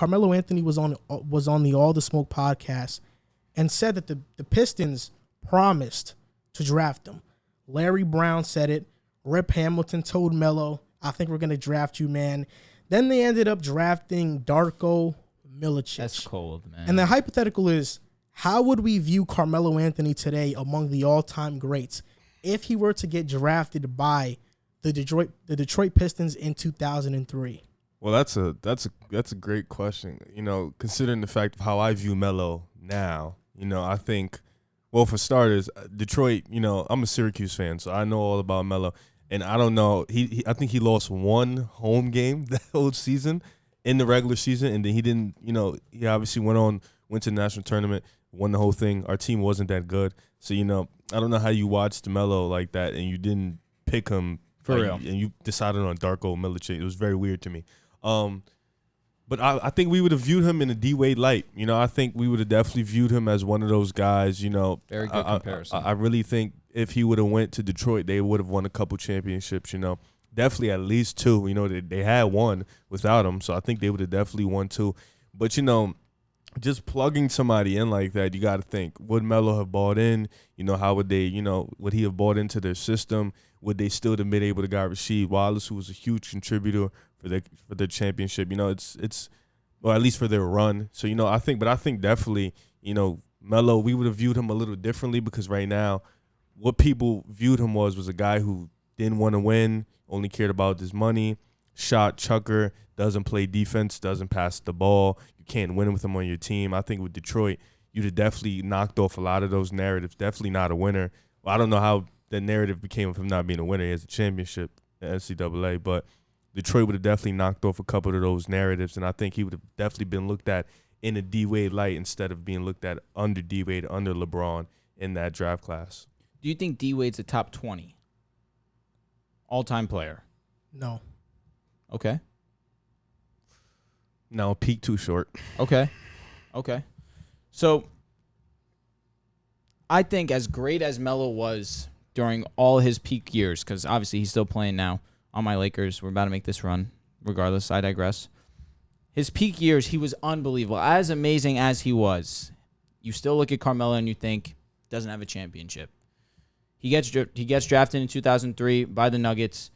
Carmelo Anthony was on the All the Smoke podcast and said that the Pistons promised to draft him. Larry Brown said it. Rip Hamilton told Melo, I think we're going to draft you, man. Then they ended up drafting Darko Milicic. That's cold, man. And the hypothetical is, how would we view Carmelo Anthony today among the all-time greats if he were to get drafted by the Detroit Pistons in 2003? Well, that's a great question. You know, considering the fact of how I view Melo now, you know, I think, well, for starters, Detroit, you know, I'm a Syracuse fan, so I know all about Melo. And I don't know, I think he lost one home game that whole season in the regular season, and then he didn't, you know, he obviously went to the national tournament, won the whole thing. Our team wasn't that good. So, you know, I don't know how you watched Melo like that and you didn't pick him for real. And you decided on Darko Milicic. It was very weird to me. But I think we would have viewed him in a D-Wade light. You know, I think we would have definitely viewed him as one of those guys, you know. Very good comparison. I really think if he would have went to Detroit, they would have won a couple championships, you know. Definitely at least two. You know, they had one without him, so I think they would have definitely won two. But, you know, just plugging somebody in like that, you got to think, would Melo have bought in? You know, how would they, you know, would he have bought into their system? Would they still have been able to guard Rasheed Wallace, who was a huge contributor for their championship? You know, it's well, at least for their run. So, you know, I think definitely, you know, Melo, we would have viewed him a little differently because right now what people viewed him was a guy who didn't want to win, only cared about his money, shot chucker, doesn't play defense, doesn't pass the ball. You can't win with him on your team. I think with Detroit, you'd have definitely knocked off a lot of those narratives. Definitely not a winner. Well, I don't know how the narrative became of him not being a winner. He has a championship at NCAA, but Detroit would have definitely knocked off a couple of those narratives, and I think he would have definitely been looked at in a D-Wade light instead of being looked at under D-Wade, under LeBron in that draft class. Do you think D-Wade's a top 20 all-time player? No. Okay. No, peak too short. Okay. So I think as great as Melo was during all his peak years, because obviously he's still playing now on my Lakers. We're about to make this run. Regardless, I digress. His peak years, he was unbelievable. As amazing as he was, you still look at Carmelo and you think, doesn't have a championship. He gets drafted in 2003 by the Nuggets.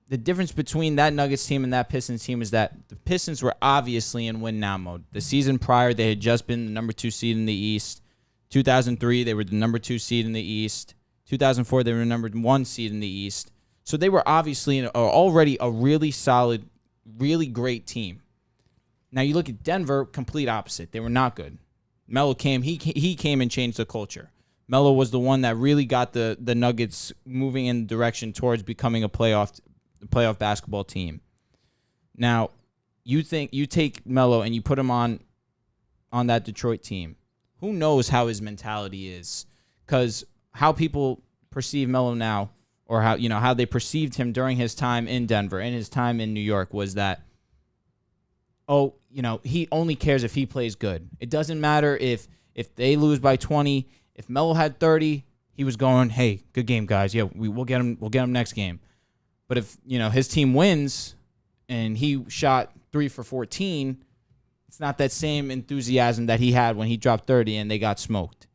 The difference between that Nuggets team and that Pistons team is that the Pistons were obviously in win-now mode. The season prior, they had just been the number 2 seed in the East. 2003, they were the number 2 seed in the East. 2004, they were the number 1 seed in the East. So they were obviously already a really solid, really great team. Now you look at Denver, complete opposite. They were not good. Melo came, he came and changed the culture. Melo was the one that really got the Nuggets moving in the direction towards becoming a playoff basketball team. Now, you take Melo and you put him on that Detroit team. Who knows how his mentality is? Because how people perceive Melo now, or how they perceived him during his time in Denver and his time in New York, was that, he only cares if he plays good. It doesn't matter if they lose by 20. If Melo had 30, he was going, hey, good game, guys. Yeah, we'll get him next game. But if, his team wins and he shot 3 for 14, it's not that same enthusiasm that he had when he dropped 30 and they got smoked.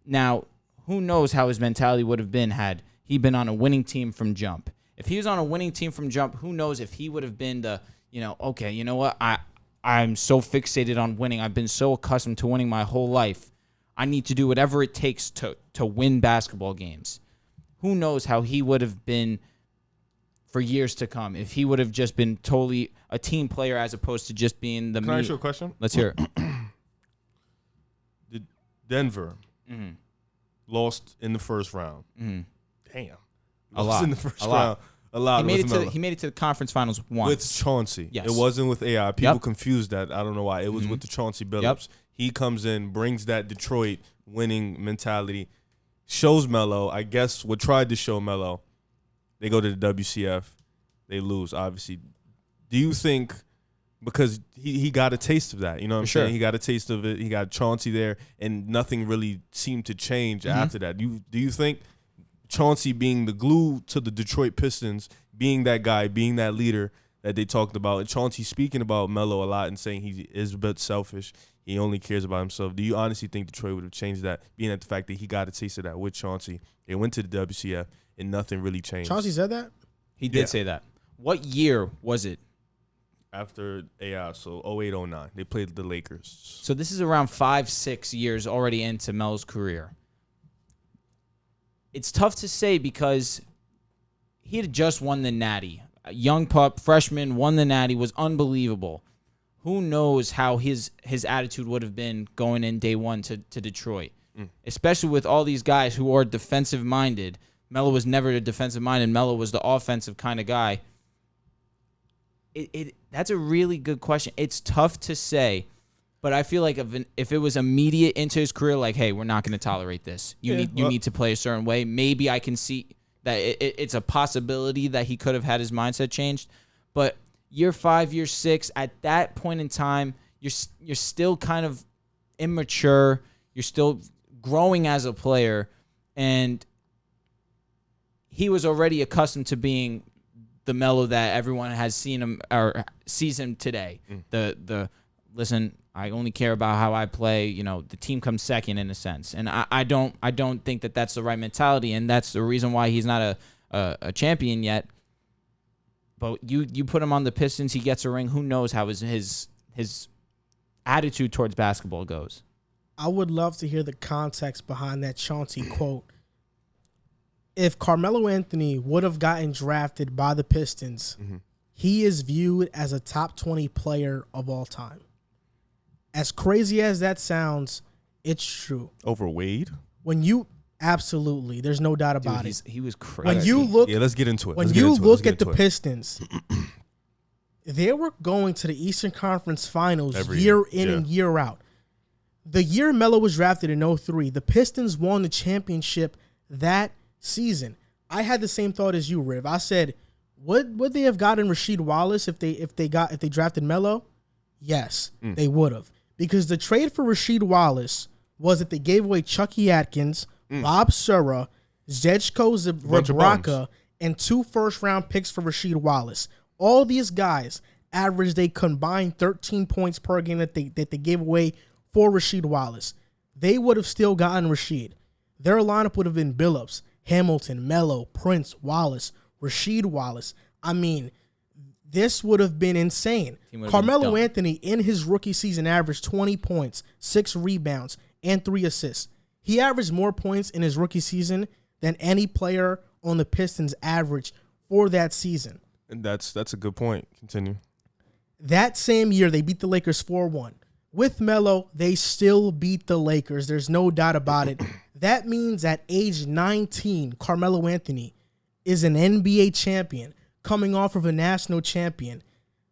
Now, who knows how his mentality would have been had he been on a winning team from jump. If he was on a winning team from jump, who knows if he would have been okay, you know what? I'm so fixated on winning. I've been so accustomed to winning my whole life. I need to do whatever it takes to win basketball games. Who knows how he would have been for years to come if he would have just been totally a team player as opposed to just being the. Can I ask you a question? Let's hear it. Did Denver lost in the first round? Mm-hmm. Damn, a lot in the first round. A lot. He made it to the conference finals once with Chauncey. Yes. It wasn't with AI. People confused that. I don't know why. It was with the Chauncey Billups. Yep. He comes in, brings that Detroit winning mentality, shows Melo. I guess what tried to show Melo. They go to the WCF. They lose, obviously. Do you think, because he got a taste of that, you know what I'm saying? He got a taste of it. He got Chauncey there, and nothing really seemed to change after that. Do you think Chauncey being the glue to the Detroit Pistons, being that guy, being that leader, that they talked about. And Chauncey speaking about Melo a lot and saying he is a bit selfish. He only cares about himself. Do you honestly think Detroit would have changed that, being at the fact that he got a taste of that with Chauncey? They went to the WCF and nothing really changed. Chauncey said that? He did say that. What year was it? After AI, so 08, 09. They played the Lakers. So this is around 5-6 years already into Melo's career. It's tough to say because he had just won the Natty. A young pup, freshman, won the Natty, was unbelievable. Who knows how his attitude would have been going in day one to Detroit, especially with all these guys who are defensive-minded. Melo was never a defensive-minded. Melo was the offensive kind of guy. That's a really good question. It's tough to say, but I feel like if it was immediate into his career, like, hey, we're not going to tolerate this. You need to play a certain way. Maybe I can see that it's a possibility that he could have had his mindset changed, but year 5, year 6, at that point in time, you're still kind of immature. You're still growing as a player, and he was already accustomed to being the Melo that everyone has seen him or sees him today. The listen, I only care about how I play. You know, the team comes second in a sense, and I don't think that that's the right mentality, and that's the reason why he's not a champion yet. But you put him on the Pistons, he gets a ring. Who knows how his attitude towards basketball goes? I would love to hear the context behind that Chauncey quote. If Carmelo Anthony would have gotten drafted by the Pistons, he is viewed as a top 20 player of all time. As crazy as that sounds, it's true. Over Wade? Absolutely, there's no doubt about it. He was crazy. When you look, let's get into it. When you look at the Pistons, they were going to the Eastern Conference Finals year in and year out. The year Melo was drafted in 2003, the Pistons won the championship that season. I had the same thought as you, Riv. I said, would they have gotten Rasheed Wallace if they drafted Melo? Yes, they would have. Because the trade for Rasheed Wallace was that they gave away Chucky Atkins, Bob Sura, Zečko Rebraka, and 2 first-round picks for Rasheed Wallace. All these guys averaged a combined 13 points per game that they gave away for Rasheed Wallace. They would have still gotten Rasheed. Their lineup would have been Billups, Hamilton, Melo, Prince, Wallace, Rasheed Wallace. I mean, this would have been insane. Carmelo Anthony, in his rookie season, averaged 20 points, 6 rebounds, and 3 assists. He averaged more points in his rookie season than any player on the Pistons averaged for that season. And that's a good point. Continue. That same year, they beat the Lakers 4-1. With Melo, they still beat the Lakers. There's no doubt about it. That means at age 19, Carmelo Anthony is an NBA champion coming off of a national champion.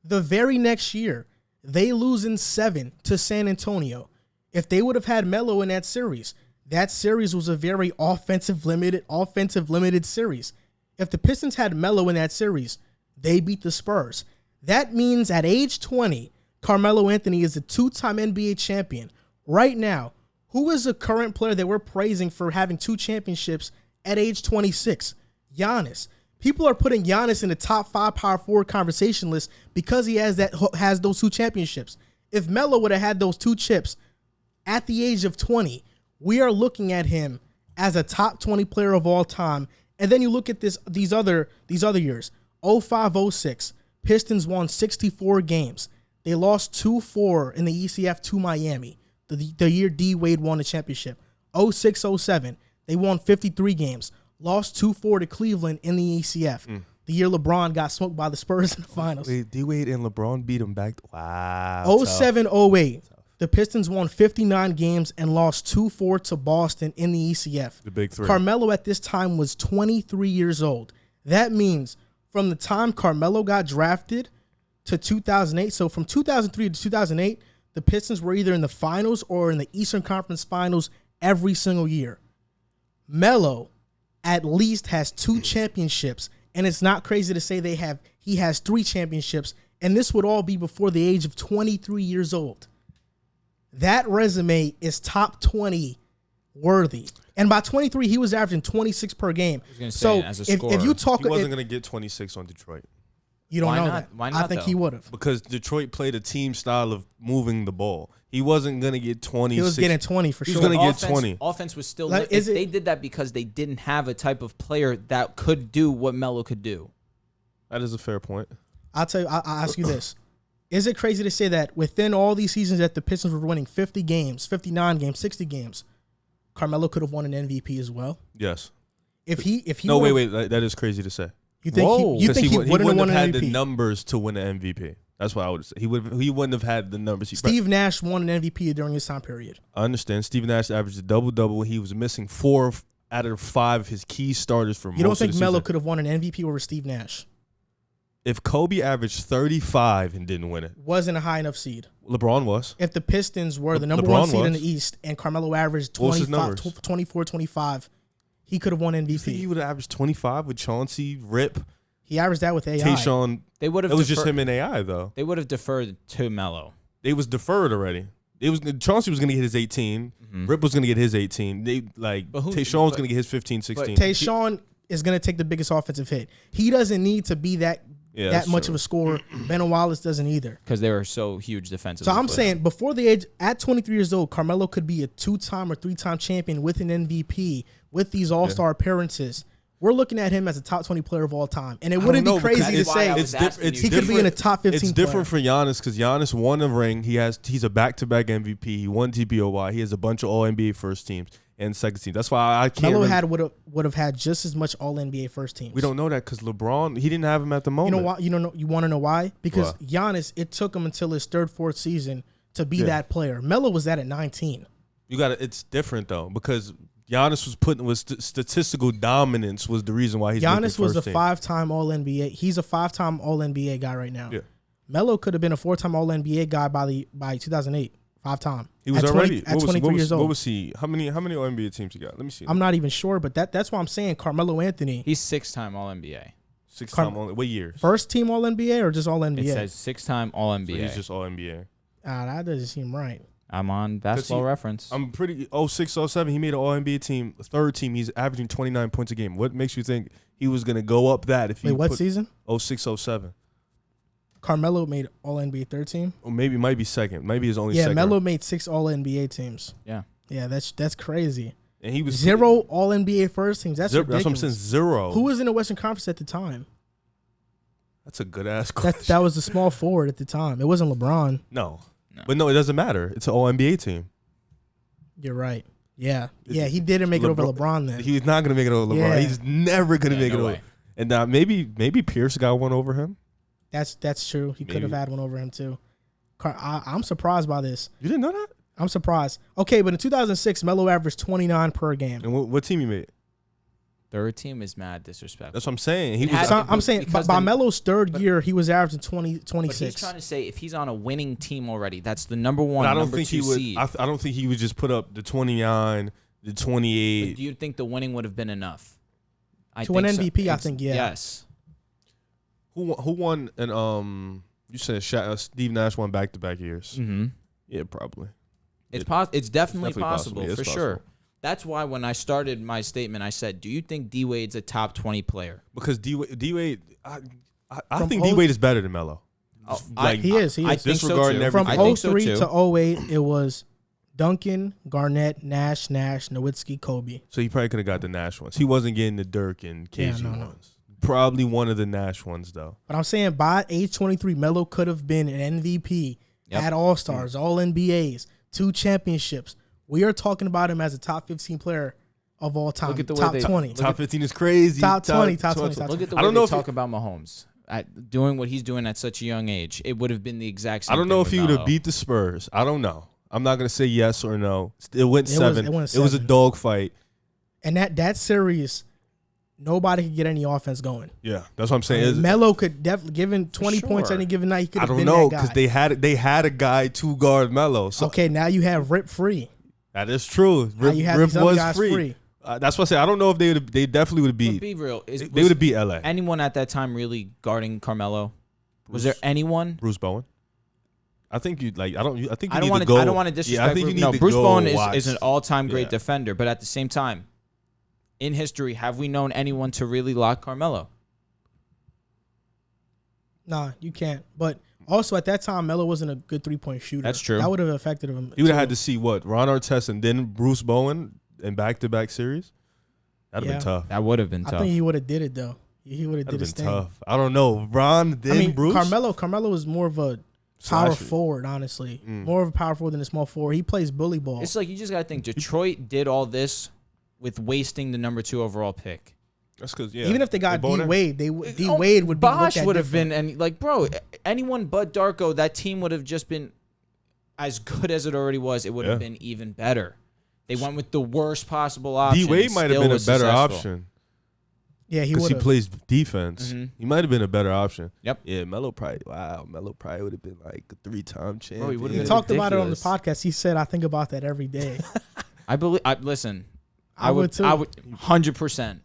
The very next year, they lose in 7 to San Antonio. If they would have had Melo in that series was a very offensive limited series. If the Pistons had Melo in that series, they beat the Spurs. That means at age 20, Carmelo Anthony is a 2-time NBA champion. Right now, who is a current player that we're praising for having 2 championships at age 26? Giannis. People are putting Giannis in the top 5 power forward conversation list because he has those 2 championships. If Melo would have had those 2 chips at the age of 20, we are looking at him as a top 20 player of all time. And then you look at these other years. 05-06, Pistons won 64 games. They lost 2-4 in the ECF to Miami, the year D Wade won the championship. 06-07, they won 53 games, lost 2-4 to Cleveland in the ECF. The year LeBron got smoked by the Spurs in the finals. Wait, D Wade and LeBron beat him back. Wow. 07-08, the Pistons won 59 games and lost 2-4 to Boston in the ECF. The big 3. Carmelo at this time was 23 years old. That means from the time Carmelo got drafted to 2008, so from 2003 to 2008, the Pistons were either in the finals or in the Eastern Conference Finals every single year. Melo at least has 2 championships, and it's not crazy to say he has 3 championships, and this would all be before the age of 23 years old. That resume is top 20 worthy. And by 23, he was averaging 26 per game. I was gonna say, as a scorer. If you talk, he wasn't going to get 26 on Detroit. You don't Why know not? that. Why not, I think though? he would have. Because Detroit played a team style of moving the ball. He wasn't gonna get 20. He was getting 20 for He sure. was gonna get offense, 20. Offense was still. Like, is it- they did that because they didn't have a type of player that could do what Melo could do. That is a fair point. I'll tell you. I'll ask you this: is it crazy to say that within all these seasons that the Pistons were winning 50 games, 59 games, 60 games, Carmelo could have won an MVP as well? Yes. If he No, would've- wait. That is crazy to say. You think Whoa. he, you 'Cause think he wouldn't wouldn't have won have an had the MVP? numbers to win an MVP. That's what I would say. He wouldn't have had the numbers. Steve Nash won an MVP during his time period. I understand. Steve Nash averaged a double-double. He was missing 4 out of 5 of his key starters for You don't most of think the Melo season. could have won an MVP over Steve Nash? If Kobe averaged 35 and didn't win it, Wasn't a high enough seed. LeBron was. If the Pistons were the number LeBron one seed in was. the East and Carmelo averaged What was his 25, numbers? 24, 25, he could have won You think he MVP. would have averaged 25 with Chauncey, Rip, He averaged that with AI. Tayshaun? They would have. It was just him and AI though. They would have deferred to Melo. They was deferred already. It was Chauncey was going to get his 18. Rip was going to get his 18. They like But who- Tayshaun was but- going to get his 15, 16. Tayshaun is going to take the biggest offensive hit. He doesn't need to be that Yeah, that that's much true. of a scorer. Ben Wallace doesn't either. Because they were so huge defensively. So I'm saying before the age, at 23 years old, Carmelo could be a 2-time or 3-time champion with an MVP, with these all-star appearances. We're looking at him as a top 20 player of all time. And it wouldn't be crazy to That's why say I was asking you. he could be in a top 15 It's different for Giannis because Giannis won a ring. He's a back-to-back MVP. He won TPOY. He has a bunch of All-NBA first teams and second teams. That's why I can't. Melo would have had just as much All-NBA first teams. We don't know that because LeBron, he didn't have him at the You moment. know why? You don't know. You want to know why? Because Why? Giannis, it took him until his 3rd, 4th season to be Yeah. that player. Melo was that at 19. It's different though because Giannis was statistical dominance was the reason why he's Giannis was a team. 5-time All-NBA. He's a 5-time All-NBA guy right now. Yeah. Melo could have been a 4-time All-NBA guy by 2008. 5-time. He was at already 20, at 23 years old. What was he? How many All-NBA teams he got? Let me see. I'm not even sure, but that's why I'm saying Carmelo Anthony. he's 6-time All NBA. 6-time All. What years? First team All-NBA or just It All-NBA? says 6-time All So NBA. he's just All NBA. That doesn't seem right. I'm on Basketball Reference. I'm pretty 06, 07. He made an All NBA team, 3rd team. He's averaging 29 points a game. What makes you think he was gonna go up that if Wait, you what put season? 06, 07? Carmelo made All-NBA 3rd team. Or maybe it might be second. Maybe his only Yeah, second. Melo made 6 All-NBA teams. yeah. Yeah, that's crazy. And he was 0 All-NBA first teams. That's zero, ridiculous. that's what I'm saying. 0. Who was in the Western Conference at the time? That's a good ass question. That was the small forward at the time. It wasn't LeBron. No. No. But no, it doesn't matter. It's an All NBA team. You're right. Yeah. Yeah, he didn't make it over LeBron then. He's not gonna make it over LeBron. Yeah. He's never gonna make it no over. way. And maybe Pierce got one over him. That's true. He could have Maybe. had one over him too. I'm surprised by this. You didn't know that? I'm surprised. Okay, but in 2006, Melo averaged 29 per game. And what team he made? 3rd team is mad disrespectful. That's what I'm saying. He It was. had- So I'm saying because by then- Melo's 3rd year, he was averaging 20, But he's 26. trying to say if he's on a winning team already, that's the number one, But I don't number think 2 he would. seed. I don't think he would just put up the 29, the But 28. do you think the winning would have been enough? To win think so. MVP, I think, yeah. Yes. Who won? And you said Steve Nash won back-to-back years. Mm-hmm. Yeah, probably. It's it's definitely possible, Yeah, it's for sure. possible. That's why when I started my statement, I said, "Do you think D Wade's a top 20 player?" Because D Wade, I From think D Wade is better than Melo. Oh, Like, He is. I think so disregarding too. everything. From I think so 03 too. to 08, it was Duncan, Garnett, Nash, Nowitzki, Kobe. So he probably could have got the Nash ones. He wasn't getting the Dirk and KG Yeah, no. ones. Probably one of the Nash ones though. But I'm saying by age 23, Melo could have been an MVP, Yep. had All-Stars, All-NBAs, 2 championships. We are talking about him as a top 15 player of all time. Look at the way top they- 20. Top 15 is crazy. Top 20, top 20, top Look at the I way don't know they if talk about Mahomes. Doing what he's doing at such a young age. It would have been the exact same I don't know thing if he with would have Melo. beat the Spurs. I don't know. I'm not gonna say yes or no. It went It was- 7. it went It was a 7. dog fight. And that series, nobody could get any offense going. Yeah, that's what I'm saying. It's- Melo could definitely, given 20 points sure. any given night, he could I have don't been know that because guy. they had a guy to guard Melo. So Okay, now you have Rip free. that is true. Now you have Rip these other was guys free. That's what I say. I don't know if they definitely would have But beat. be real. They would have beat LA. anyone at that time really guarding Carmelo? Was there anyone? Bruce Bowen. I think you like. I think you I need don't to want go. to. I don't want to disrespect. Yeah, I think you need no, to Bruce go Bowen watch. is an all-time great Yeah. defender, but at the same time, in history, have we known anyone to really lock Carmelo? Nah, you can't. But also at that time, Melo wasn't a good 3-point shooter. That's true. That would have affected him. He would have had to see what Ron Artest and then Bruce Bowen in back-to-back series. That'd have been tough. That would have been tough. I think he would have did it though. He would have did his been thing. tough. I don't know. Ron, then Bruce. Carmelo was more of a power Slasher. forward, honestly. More of a power forward than a small forward. He plays bully ball. It's like you just got to think Detroit did all this with wasting the number 2 overall pick. That's because even if they got D Wade, D Wade would be Bosh looked at would have different. been, and like, bro, anyone but Darko, that team would have just been as good as it already was. It would have been even better. They went with the worst possible option. D Wade might have been a better option. Yeah, he because would he plays defense. He might have been a better option. Yep. Yeah, Melo probably would have been like a 3-time champion. Bro, he would have He been talked about it on the ridiculous. podcast. He said, "I think about that every day." I believe. Listen, I would too. I would 100%.